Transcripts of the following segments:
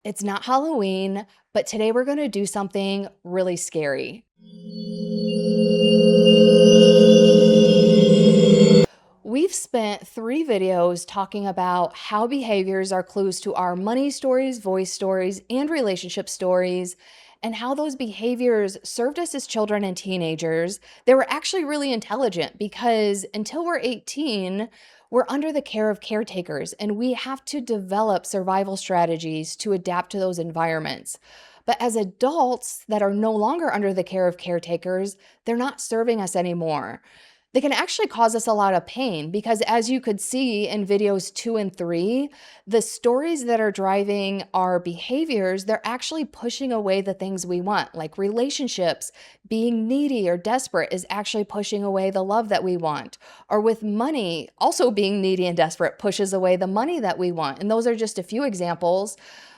It's not Halloween, but today we're going to do something really scary. We've spent 3 videos talking about how behaviors are clues to our money stories, voice stories, and relationship stories, and how those behaviors served us as children and teenagers. They were actually really intelligent because until we're 18, we're under the care of caretakers, and we have to develop survival strategies to adapt to those environments. But as adults that are no longer under the care of caretakers, they're not serving us anymore. They can actually cause us a lot of pain because, as you could see in videos 2 and 3, the stories that are driving our behaviors, they're actually pushing away the things we want, like relationships. Being needy or desperate is actually pushing away the love that we want. Or with money, also being needy and desperate pushes away the money that we want. And those are just a few examples.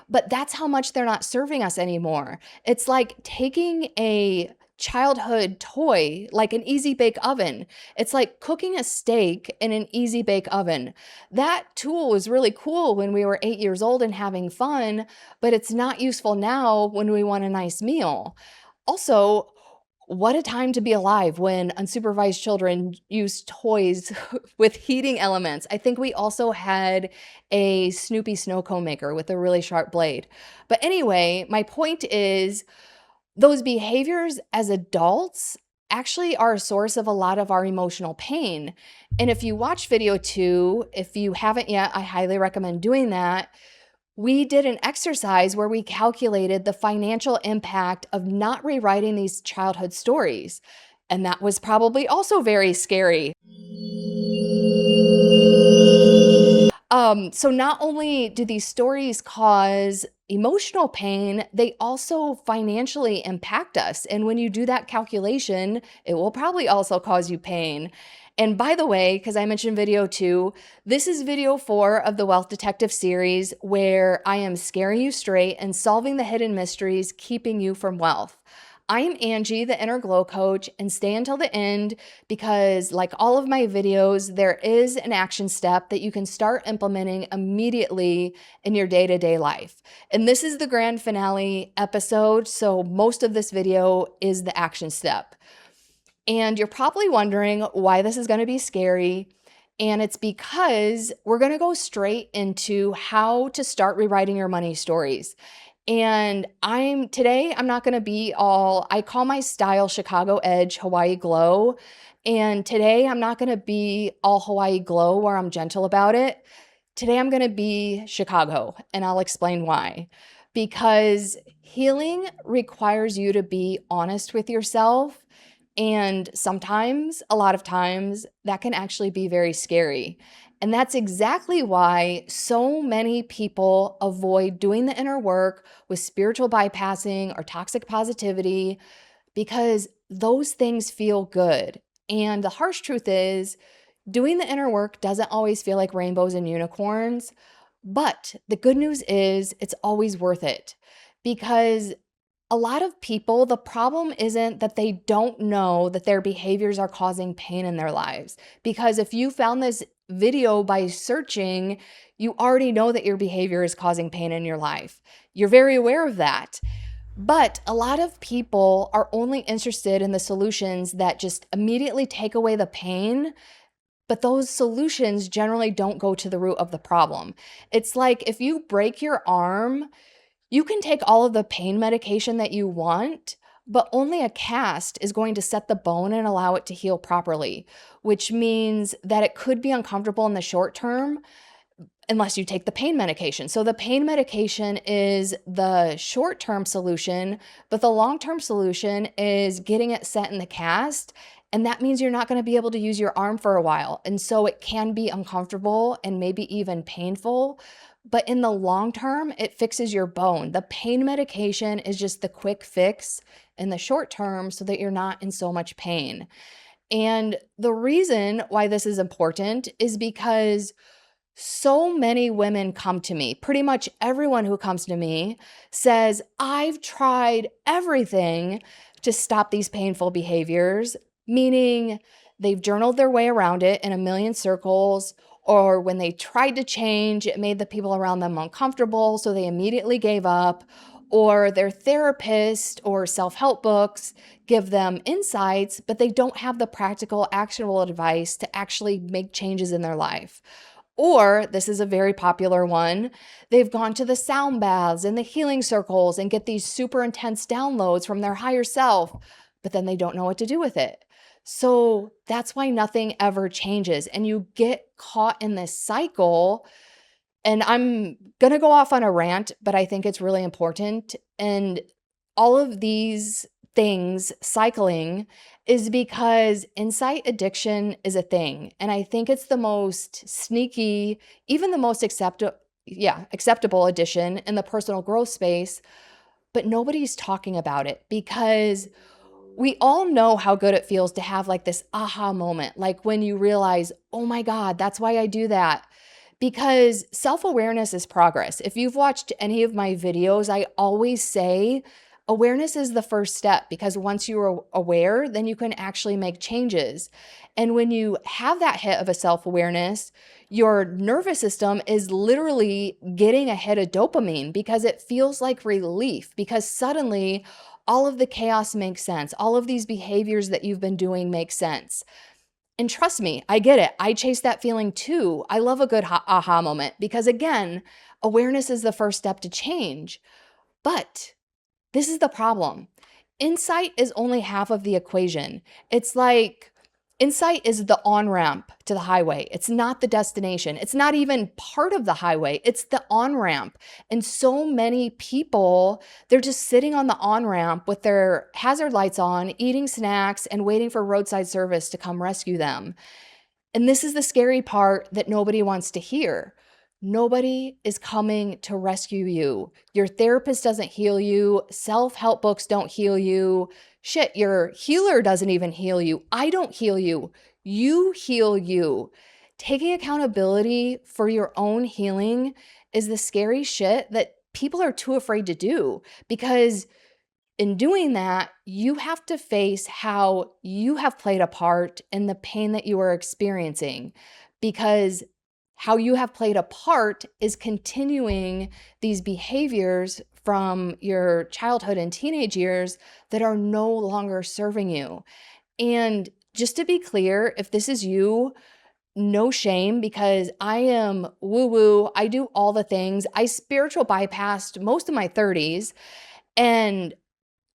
But that's how much they're not serving us anymore. It's like taking a childhood toy, like an easy bake oven. It's like cooking a steak in an easy bake oven. That tool was really cool when we were 8 years old and having fun, but it's not useful now when we want a nice meal. Also, what a time to be alive when unsupervised children use toys with heating elements. I think we also had a Snoopy snow cone maker with a really sharp blade. But anyway, my point is those behaviors as adults actually are a source of a lot of our emotional pain. And if you watch video 2, if you haven't yet, I highly recommend doing that. We did an exercise where we calculated the financial impact of not rewriting these childhood stories. And that was probably also very scary. So not only do these stories cause emotional pain, they also financially impact us. And when you do that calculation, it will probably also cause you pain. And by the way, because I mentioned video 2, this is video 4 of the Wealth Detective series where I am scaring you straight and solving the hidden mysteries keeping you from wealth. I'm Angie, the Inner Glow Coach, and stay until the end because, like all of my videos, there is an action step that you can start implementing immediately in your day-to-day life. And this is the grand finale episode, so most of this video is the action step. And you're probably wondering why this is going to be scary. And it's because we're going to go straight into how to start rewriting your money stories. And today I'm not going to be all, I call my style Chicago Edge, Hawaii Glow. And today I'm not going to be all Hawaii Glow where I'm gentle about it. Today I'm going to be Chicago, and I'll explain why. Because healing requires you to be honest with yourself. And sometimes, a lot of times, that can actually be very scary. And that's exactly why so many people avoid doing the inner work with spiritual bypassing or toxic positivity because those things feel good. And the harsh truth is, doing the inner work doesn't always feel like rainbows and unicorns. But the good news is, it's always worth it because a lot of people, the problem isn't that they don't know that their behaviors are causing pain in their lives. Because if you found this video by searching, you already know that your behavior is causing pain in your life. You're very aware of that. But a lot of people are only interested in the solutions that just immediately take away the pain. But those solutions generally don't go to the root of the problem. It's like if you break your arm, you can take all of the pain medication that you want, but only a cast is going to set the bone and allow it to heal properly, which means that it could be uncomfortable in the short term unless you take the pain medication. So the pain medication is the short-term solution, but the long-term solution is getting it set in the cast. And that means you're not going to be able to use your arm for a while. And so it can be uncomfortable and maybe even painful. But in the long term, it fixes your bone. The pain medication is just the quick fix in the short term so that you're not in so much pain. And the reason why this is important is because so many women come to me. Pretty much everyone who comes to me says, I've tried everything to stop these painful behaviors, meaning they've journaled their way around it in a million circles, or when they tried to change, it made the people around them uncomfortable, so they immediately gave up, or their therapist or self-help books give them insights, but they don't have the practical, actionable advice to actually make changes in their life. Or, this is a very popular one, they've gone to the sound baths and the healing circles and get these super intense downloads from their higher self, but then they don't know what to do with it. So that's why nothing ever changes. And you get caught in this cycle. And I'm going to go off on a rant, but I think it's really important. And all of these things cycling is because insight addiction is a thing. And I think it's the most sneaky, even the most acceptable addition in the personal growth space, but nobody's talking about it because we all know how good it feels to have like this aha moment, like when you realize, oh my God, that's why I do that. Because self-awareness is progress. If you've watched any of my videos, I always say awareness is the first step, because once you're aware, then you can actually make changes. And when you have that hit of a self-awareness, your nervous system is literally getting a hit of dopamine because it feels like relief, because suddenly all of the chaos makes sense. All of these behaviors that you've been doing make sense. And trust me, I get it. I chase that feeling too. I love a good aha moment because, again, awareness is the first step to change. But this is the problem. Insight is only half of the equation. It's like insight is the on-ramp to the highway. It's not the destination. It's not even part of the highway. It's the on-ramp. And so many people, they're just sitting on the on-ramp with their hazard lights on, eating snacks, and waiting for roadside service to come rescue them. And this is the scary part that nobody wants to hear. Nobody is coming to rescue you. Your therapist doesn't heal you. Self-help books don't heal you. Shit, your healer doesn't even heal you. I don't heal you. You heal you. Taking accountability for your own healing is the scary shit that people are too afraid to do, because in doing that, you have to face how you have played a part in the pain that you are experiencing, because how you have played a part is continuing these behaviors from your childhood and teenage years that are no longer serving you. And just to be clear, if this is you, no shame, because I am woo-woo. I do all the things. I spiritual bypassed most of my 30s, and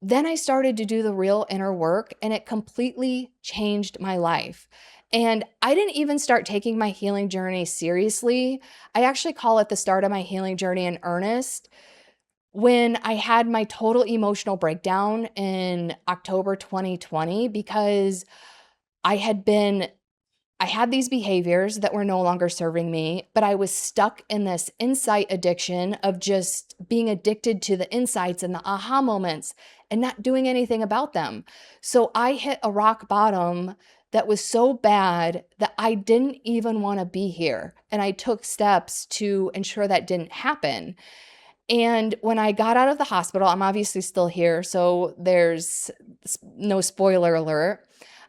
then I started to do the real inner work, and it completely changed my life. And I didn't even start taking my healing journey seriously. I actually call it the start of my healing journey in earnest when I had my total emotional breakdown in October 2020, because I had been I had these behaviors that were no longer serving me, but I was stuck in this insight addiction of just being addicted to the insights and the aha moments and not doing anything about them. So I hit a rock bottom that was so bad that I didn't even want to be here. And I took steps to ensure that didn't happen. And when I got out of the hospital, I'm obviously still here, so there's no spoiler alert.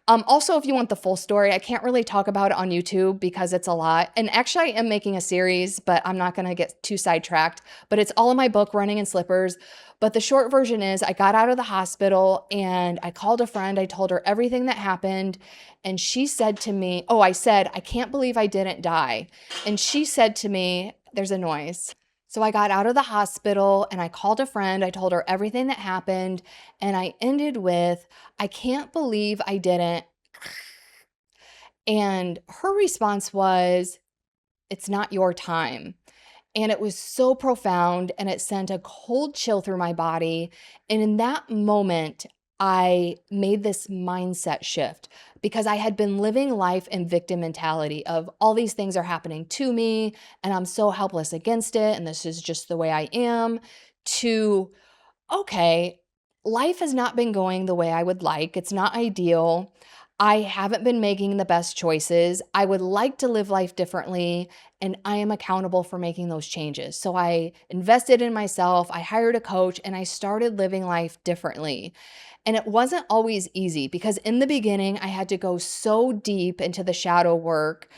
Also, if you want the full story, I can't really talk about it on YouTube because it's a lot. And actually, I am making a series, but I'm not going to get too sidetracked. But it's all in my book, Running in Slippers. But the short version is I got out of the hospital and I called a friend. I told her everything that happened. And she said to me, oh, I said, I can't believe I didn't die. And she said to me, there's a noise. So I got out of the hospital and I called a friend. I told her everything that happened. And I ended with, I can't believe I didn't. And her response was, it's not your time. And it was so profound, and it sent a cold chill through my body. And in that moment, I made this mindset shift, because I had been living life in victim mentality of all these things are happening to me and I'm so helpless against it, and this is just the way I am, to, okay, life has not been going the way I would like. It's not ideal. I haven't been making the best choices. I would like to live life differently, and I am accountable for making those changes. So I invested in myself, I hired a coach, and I started living life differently. And it wasn't always easy, because in the beginning, I had to go so deep into the shadow work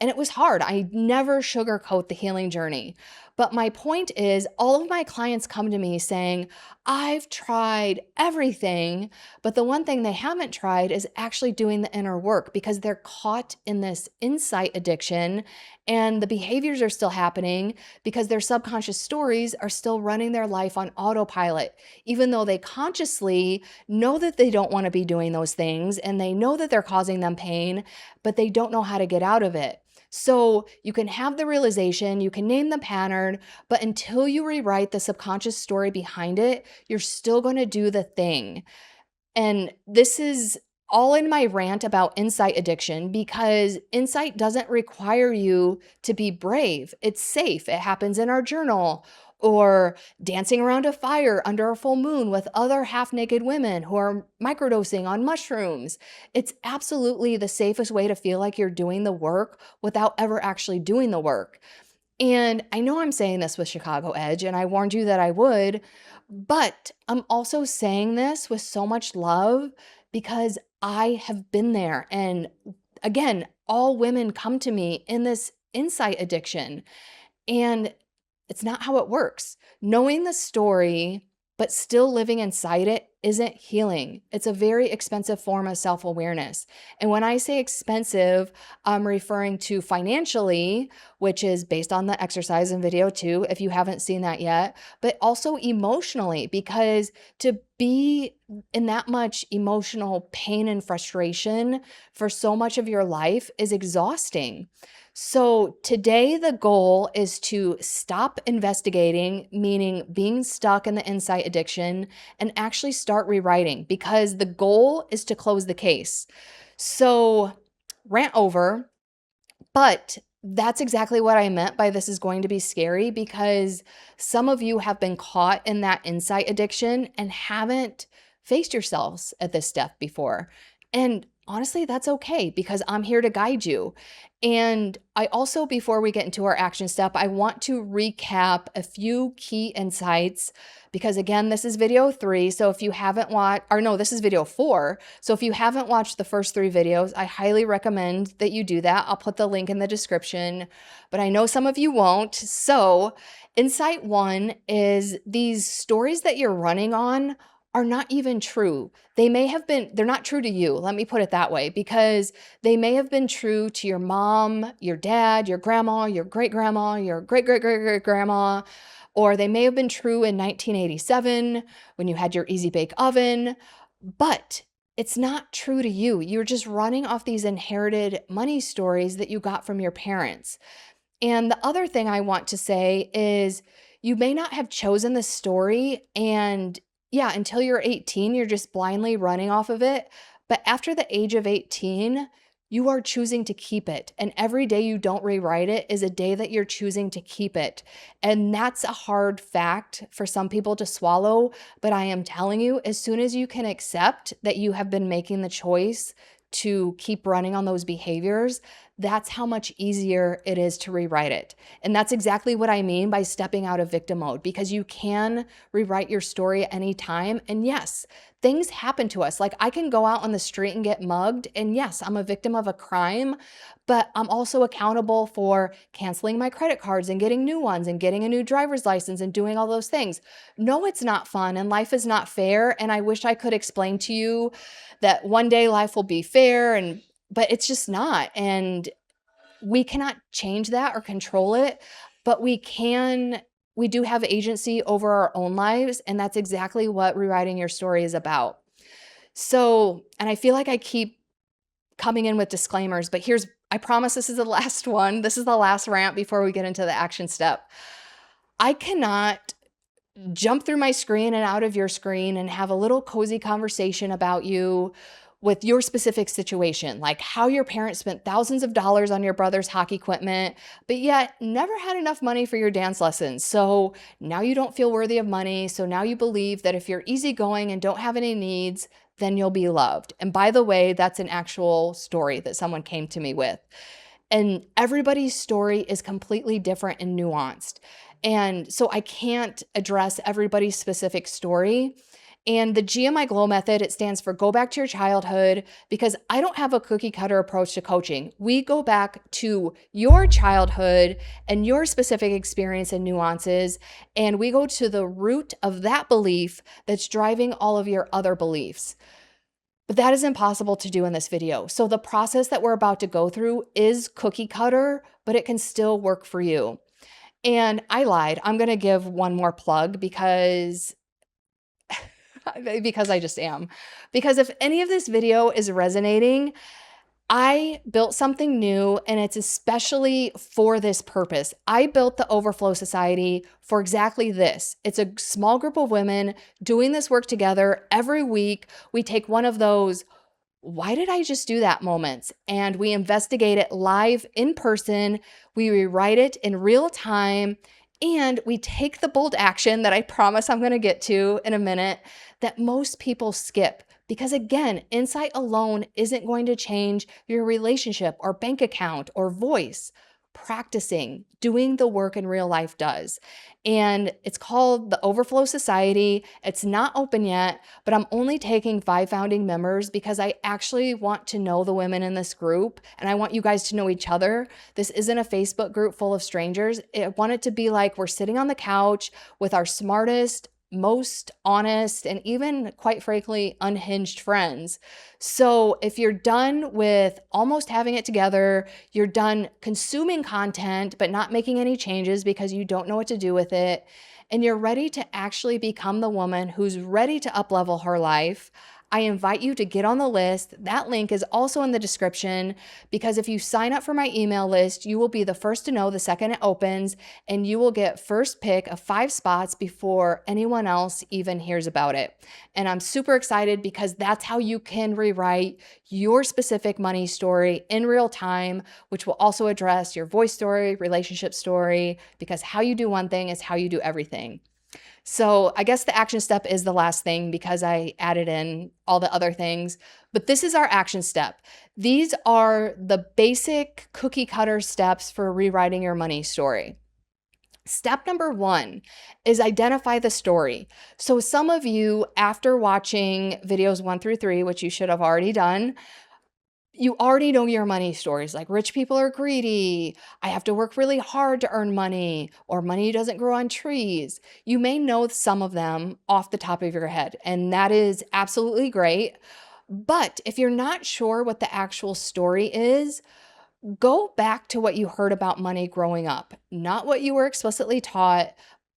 And it was hard. I never sugarcoat the healing journey. But my point is, all of my clients come to me saying, I've tried everything, but the one thing they haven't tried is actually doing the inner work because they're caught in this insight addiction and the behaviors are still happening because their subconscious stories are still running their life on autopilot, even though they consciously know that they don't want to be doing those things and they know that they're causing them pain, but they don't know how to get out of it. So you can have the realization, you can name the pattern, but until you rewrite the subconscious story behind it, you're still going to do the thing. And this is all in my rant about insight addiction because insight doesn't require you to be brave. It's safe. It happens in our journal or dancing around a fire under a full moon with other half naked women who are microdosing on mushrooms. It's absolutely the safest way to feel like you're doing the work without ever actually doing the work. And I know I'm saying this with Chicago Edge, and I warned you that I would, but I'm also saying this with so much love because I have been there. And again, all women come to me in this insight addiction. And it's not how it works. Knowing the story, but still living inside it isn't healing. It's a very expensive form of self awareness. And when I say expensive, I'm referring to financially, which is based on the exercise in video 2, if you haven't seen that yet, but also emotionally, because to be in that much emotional pain and frustration for so much of your life is exhausting. So today, the goal is to stop investigating, meaning being stuck in the insight addiction, and actually start rewriting because the goal is to close the case. So, rant over, but that's exactly what I meant by this is going to be scary because some of you have been caught in that insight addiction and haven't faced yourselves at this step before. And honestly, that's okay because I'm here to guide you. And I also, before we get into our action step, I want to recap a few key insights because again, this is video 3. So if you haven't watched, or no, this is video 4. So if you haven't watched the first 3 videos, I highly recommend that you do that. I'll put the link in the description, but I know some of you won't. So insight 1 is these stories that you're running on are not even true. They may have been, they're not true to you. Let me put it that way, because they may have been true to your mom, your dad, your grandma, your great grandma, your great great great great grandma, or they may have been true in 1987 when you had your easy bake oven, but it's not true to you. You're just running off these inherited money stories that you got from your parents. And the other thing I want to say is you may not have chosen the story and yeah, until you're 18, you're just blindly running off of it. But after the age of 18, you are choosing to keep it. And every day you don't rewrite it is a day that you're choosing to keep it. And that's a hard fact for some people to swallow. But I am telling you, as soon as you can accept that you have been making the choice to keep running on those behaviors, that's how much easier it is to rewrite it. And that's exactly what I mean by stepping out of victim mode, because you can rewrite your story at any time. And yes, things happen to us. Like I can go out on the street and get mugged. And yes, I'm a victim of a crime, but I'm also accountable for canceling my credit cards and getting new ones and getting a new driver's license and doing all those things. No, it's not fun and life is not fair. And I wish I could explain to you that one day life will be fair but it's just not. And we cannot change that or control it, but we do have agency over our own lives. And that's exactly what rewriting your story is about. So, and I feel like I keep coming in with disclaimers, but I promise this is the last one. This is the last rant before we get into the action step. I cannot jump through my screen and out of your screen and have a little cozy conversation about you with your specific situation, like how your parents spent thousands of dollars on your brother's hockey equipment, but yet never had enough money for your dance lessons. So now you don't feel worthy of money. So now you believe that if you're easygoing and don't have any needs, then you'll be loved. And by the way, that's an actual story that someone came to me with. And everybody's story is completely different and nuanced. And so I can't address everybody's specific story. And the GMI Glow method, it stands for go back to your childhood, because I don't have a cookie cutter approach to coaching. We go back to your childhood and your specific experience and nuances, and we go to the root of that belief that's driving all of your other beliefs. But that is impossible to do in this video. So the process that we're about to go through is cookie cutter, but it can still work for you. And I lied. I'm going to give one more plug because I just am. Because if any of this video is resonating, I built something new, and it's especially for this purpose. I built the Overflow Society for exactly this. It's a small group of women doing this work together. Every week, we take one of those why did I just do that moments, and we investigate it live in person. We rewrite it in real time, and we take the bold action that I promise I'm going to get to in a minute that most people skip. Because again, insight alone isn't going to change your relationship or bank account or voice. Practicing, doing the work in real life does. And it's called the Overflow Society. It's not open yet, but I'm only taking 5 founding members because I actually want to know the women in this group, and I want you guys to know each other. This isn't a Facebook group full of strangers. I want it to be like we're sitting on the couch with our smartest, most honest, and even quite frankly, unhinged friends. So if you're done with almost having it together, you're done consuming content, but not making any changes because you don't know what to do with it, and you're ready to actually become the woman who's ready to up-level her life, I invite you to get on the list. That link is also in the description, because if you sign up for my email list, you will be the first to know the second it opens, and you will get first pick of 5 spots before anyone else even hears about it. And I'm super excited because that's how you can rewrite your specific money story in real time, which will also address your voice story, relationship story, because how you do one thing is how you do everything. So I guess the action step is the last thing because I added in all the other things, but this is our action step. These are the basic cookie cutter steps for rewriting your money story. Step number 1 is identify the story. So some of you, after watching videos 1 through 3, which you should have already done, you already know your money stories, like rich people are greedy, I have to work really hard to earn money, or money doesn't grow on trees. You may know some of them off the top of your head, and that is absolutely great. But if you're not sure what the actual story is, go back to what you heard about money growing up, not what you were explicitly taught,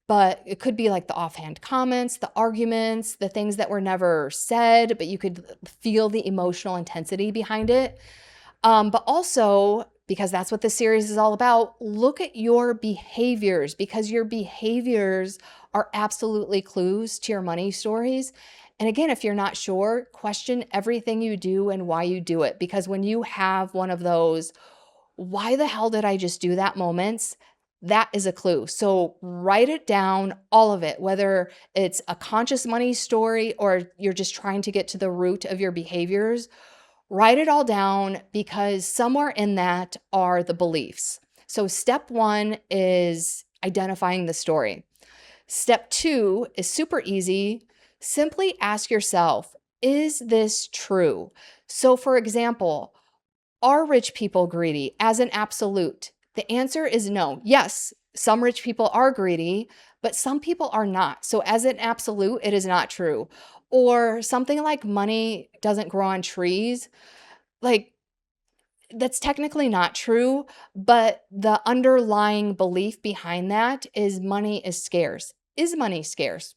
but it could be like the offhand comments, the arguments, the things that were never said, but you could feel the emotional intensity behind it. But also, because that's what this series is all about, look at your behaviors, because your behaviors are absolutely clues to your money stories. And again, if you're not sure, question everything you do and why you do it. Because when you have one of those, why the hell did I just do that moments, that is a clue. So write it down, all of it, whether it's a conscious money story or you're just trying to get to the root of your behaviors. Write it all down, because somewhere in that are the beliefs. So step 1 is identifying the story. Step 2 is super easy. Simply ask yourself, is this true? So for example, are rich people greedy as an absolute? The answer is no. Yes, some rich people are greedy, but some people are not. So as an absolute, it is not true. Or something like money doesn't grow on trees, like that's technically not true, but the underlying belief behind that is money is scarce. Is money scarce?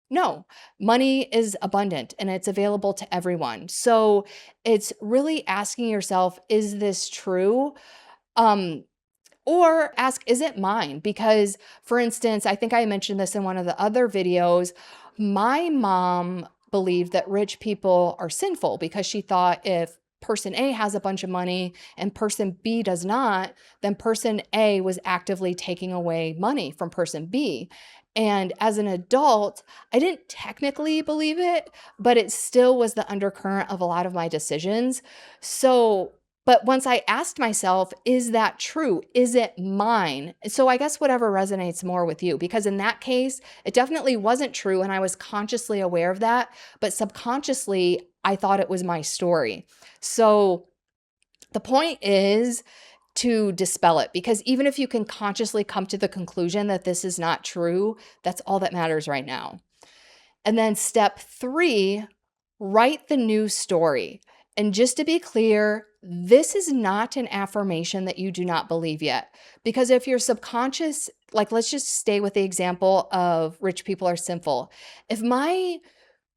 No, money is abundant and it's available to everyone. So it's really asking yourself, is this true? Or ask, is it mine? Because, for instance, I think I mentioned this in one of the other videos. My mom believed that rich people are sinful because she thought if person A has a bunch of money and person B does not, then person A was actively taking away money from person B. And as an adult, I didn't technically believe it, but it still was the undercurrent of a lot of my decisions. So But once I asked myself, is that true? Is it mine? So I guess whatever resonates more with you, because in that case, it definitely wasn't true. And I was consciously aware of that, but subconsciously, I thought it was my story. So the point is to dispel it, because even if you can consciously come to the conclusion that this is not true, that's all that matters right now. And then step 3, write the new story. And just to be clear, this is not an affirmation that you do not believe yet. Because if your subconscious, like let's just stay with the example of rich people are sinful. If my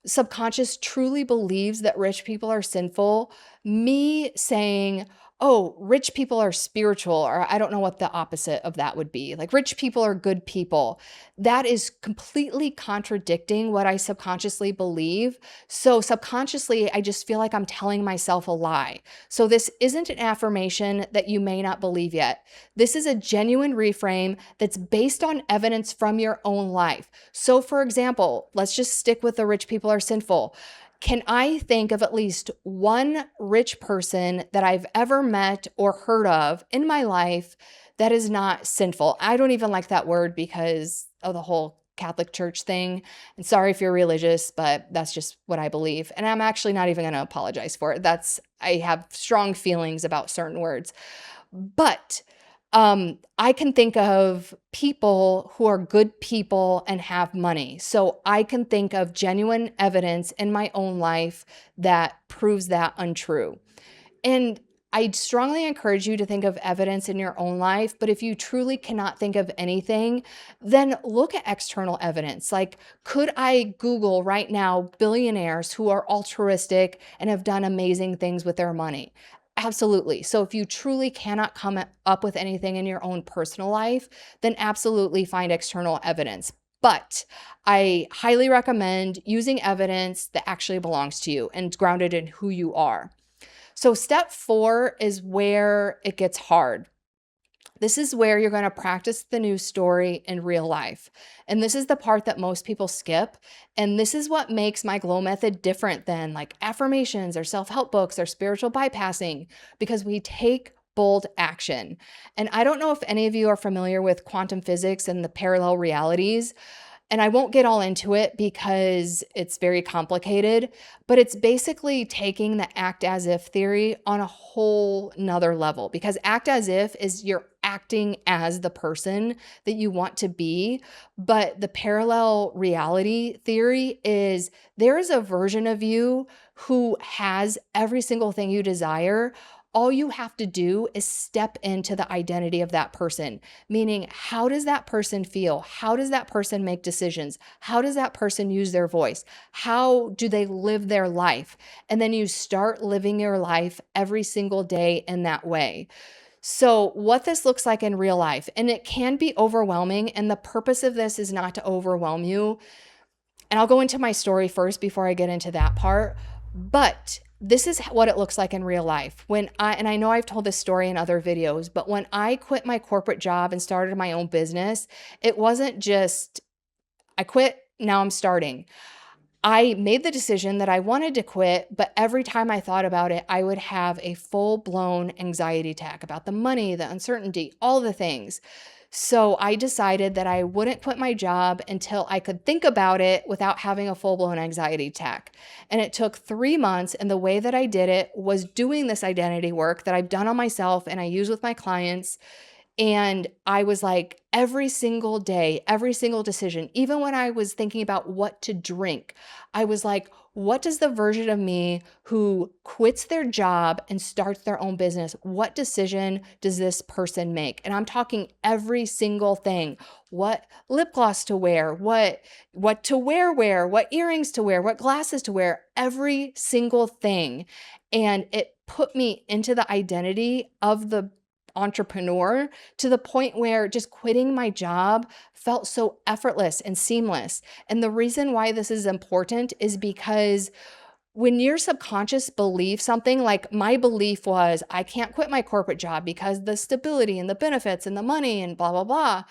subconscious truly believes that rich people are sinful, me saying, oh, rich people are spiritual, or I don't know what the opposite of that would be. Like rich people are good people. That is completely contradicting what I subconsciously believe. So subconsciously, I just feel like I'm telling myself a lie. So this isn't an affirmation that you may not believe yet. This is a genuine reframe that's based on evidence from your own life. So for example, let's just stick with the rich people are sinful. Can I think of at least one rich person that I've ever met or heard of in my life that is not sinful? I don't even like that word because of the whole Catholic Church thing. And sorry if you're religious, but that's just what I believe. And I'm actually not even going to apologize for it. I have strong feelings about certain words. But I can think of people who are good people and have money. So I can think of genuine evidence in my own life that proves that untrue. And I strongly encourage you to think of evidence in your own life. But if you truly cannot think of anything, then look at external evidence. Like, could I Google right now billionaires who are altruistic and have done amazing things with their money? Absolutely. So if you truly cannot come up with anything in your own personal life, then absolutely find external evidence. But I highly recommend using evidence that actually belongs to you and grounded in who you are. So step 4 is where it gets hard. This is where you're going to practice the new story in real life. And this is the part that most people skip. And this is what makes my glow method different than like affirmations or self-help books or spiritual bypassing, because we take bold action. And I don't know if any of you are familiar with quantum physics and the parallel realities. And I won't get all into it because it's very complicated, but it's basically taking the act as if theory on a whole nother level, because act as if is you're acting as the person that you want to be. But the parallel reality theory is there is a version of you who has every single thing you desire. All you have to do is step into the identity of that person, meaning how does that person feel? How does that person make decisions? How does that person use their voice? How do they live their life? And then you start living your life every single day in that way. So what this looks like in real life, and it can be overwhelming, and the purpose of this is not to overwhelm you. And I'll go into my story first before I get into that part. But this is what it looks like in real life. And I know I've told this story in other videos, but when I quit my corporate job and started my own business, it wasn't just, I quit, now I'm starting. I made the decision that I wanted to quit, but every time I thought about it, I would have a full-blown anxiety attack about the money, the uncertainty, all the things. So I decided that I wouldn't quit my job until I could think about it without having a full-blown anxiety attack. And it took 3 months. And the way that I did it was doing this identity work that I've done on myself and I use with my clients. And I was like, every single day, every single decision, even when I was thinking about what to drink, I was like, what does the version of me who quits their job and starts their own business, what decision does this person make? And I'm talking every single thing. What lip gloss to wear, what to wear, what earrings to wear, what glasses to wear, every single thing. And it put me into the identity of the entrepreneur to the point where just quitting my job felt so effortless and seamless. And the reason why this is important is because when your subconscious believes something, like my belief was, I can't quit my corporate job because the stability and the benefits and the money and blah, blah, blah.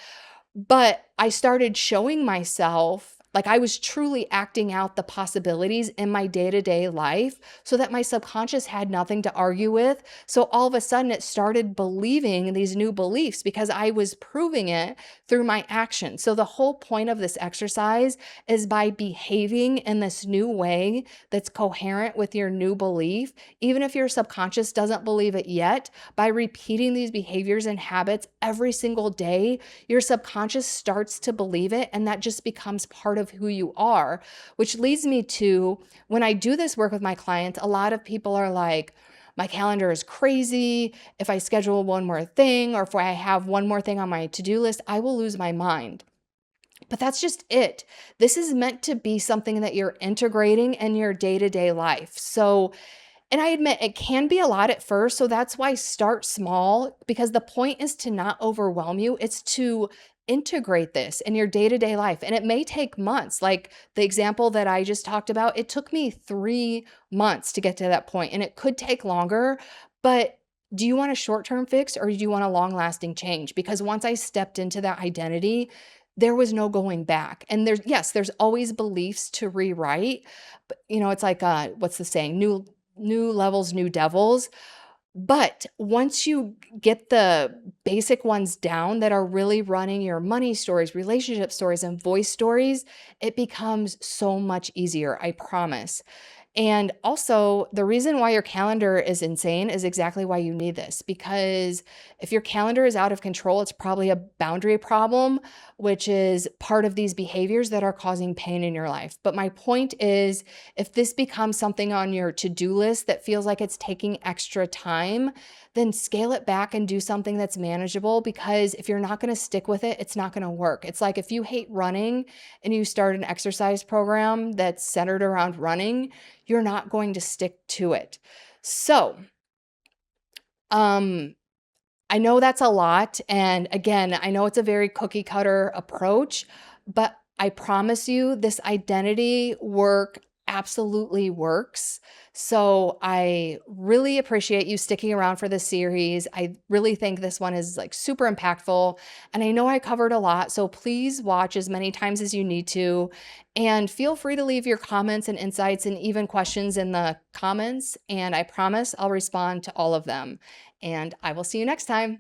But I started showing myself, Like I was truly acting out the possibilities in my day-to-day life so that my subconscious had nothing to argue with. So all of a sudden it started believing these new beliefs because I was proving it through my action. So the whole point of this exercise is by behaving in this new way that's coherent with your new belief, even if your subconscious doesn't believe it yet, by repeating these behaviors and habits every single day, your subconscious starts to believe it, and that just becomes part of who you are. Which leads me to, when I do this work with my clients, a lot of people are like, my calendar is crazy. If I schedule one more thing, or if I have one more thing on my to-do list, I will lose my mind. But that's just it. This is meant to be something that you're integrating in your day-to-day life. So, and I admit it can be a lot at first. So that's why start small, because the point is to not overwhelm you. It's to integrate this in your day-to-day life. And it may take months. Like the example that I just talked about, it took me 3 months to get to that point, and it could take longer. But do you want a short-term fix, or do you want a long-lasting change? Because once I stepped into that identity, there was no going back. And there's always beliefs to rewrite. But it's like what's the saying? New levels, new devils. But once you get the basic ones down that are really running your money stories, relationship stories, and voice stories, it becomes so much easier, I promise. And also, the reason why your calendar is insane is exactly why you need this. Because if your calendar is out of control, it's probably a boundary problem, which is part of these behaviors that are causing pain in your life. But my point is, if this becomes something on your to-do list that feels like it's taking extra time, then scale it back and do something that's manageable. Because if you're not going to stick with it, it's not going to work. It's like if you hate running and you start an exercise program that's centered around running, you're not going to stick to it. So, I know that's a lot. And again, I know it's a very cookie cutter approach, but I promise you this identity work absolutely works. So I really appreciate you sticking around for this series. I really think this one is like super impactful. And I know I covered a lot, so please watch as many times as you need to. And feel free to leave your comments and insights and even questions in the comments. And I promise I'll respond to all of them. And I will see you next time.